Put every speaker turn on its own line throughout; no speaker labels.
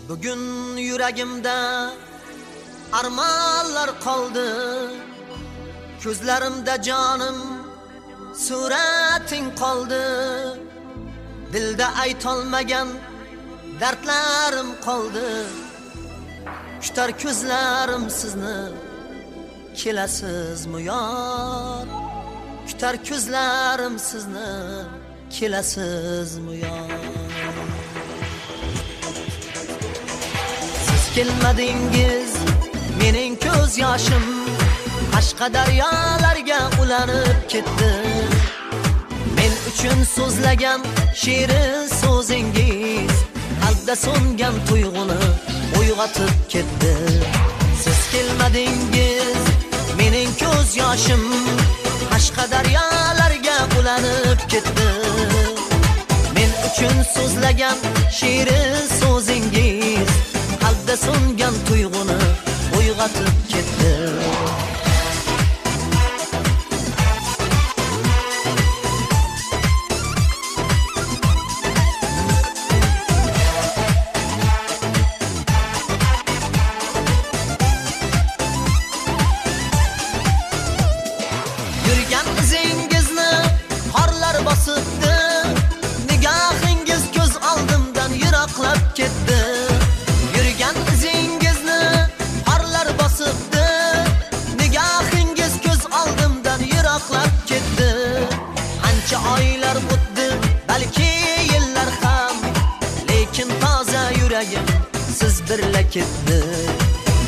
Bugün yüreğimde armanlar kaldı, gözlerimde canım suretin kaldı. Dilde aytolmagan dertlerim kaldı. Kütar gözlerim sizni, kelasizmi yar? Kütar gözlerim sizni, kelasizmi yar? Kelmadingiz mening ko'z yoshim boshqa daryolarga ulanib ketdi. Men uchun so'zlagan shirin so'zingiz qalbda so'ngan tuyg'uni uyg'otib ketdi. Siz kelmadingiz mening ko'z yoshim boshqa daryolarga ulanib ketdi. Men uchun so'zlagan shirin so'zingiz qalbda so'ngan tuyg'uni uyg'otib ketdi. Yurgan izingizni qorlar bosibdi, nigohingiz ko'z oldimdan yiroqlab ketdi. İzingizni qorlar bosibdi, nigohingiz ko'z oldimdan yiroqlab ketdi. Qancha oylar o'tdi, balki yillar ham, lekin toza yuragim siz birla ketdi.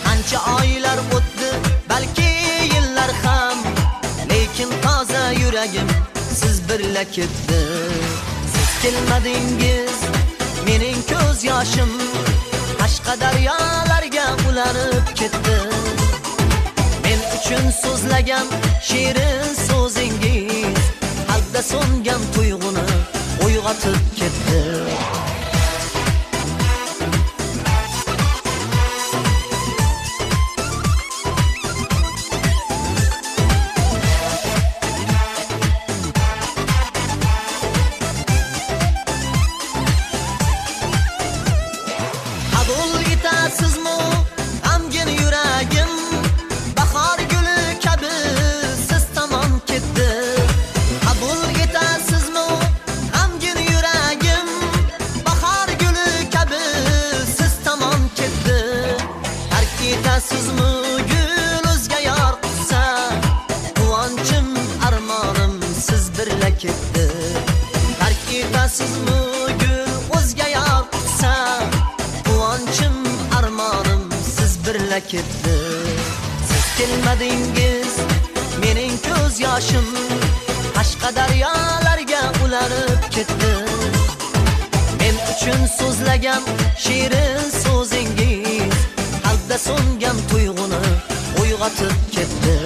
Qancha oylar o'tdi, balki yillar ham, lekin toza yuragim siz birla ketdi. Siz kelmadingiz mening ko'z yoshim boshqa daryolarga ulanib ketdi. Men uchun so'zlagan shirin so'zingiz qalbda so'ngan tuyg'uni uyg'otib ketdi. Sizmi g'amgin yuragim bahor guli kabi siz tomon ketdi. Qabul etasizmi g'amgin yuragim bahor guli kabi siz tomon ketdi. Tark etasizmi gul o'zga yor qilsa, quvonchim armonim siz birla ketdi. Tark etasizmi gul o'zga yor qilsa, quvonchim armonim siz birla ketdi. Siz kelmadingiz mening ko'z yoshim boshqa daryolarga ulanib ketdi. Men uchun so'zlagan shirin so'zingiz qalbda so'ngan tuyg'uni uyg'otib ketdi.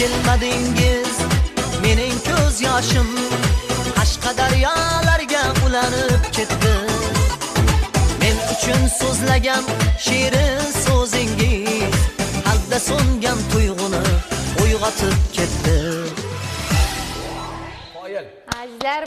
Kelmadingiz mening ko'z yoshim boshqa daryolarga ulanib ketdi. Men uchun so'zlagan shirin so'zingiz qalbda so'ngan tuyg'uni uyg'otib ketdi.
Azizlar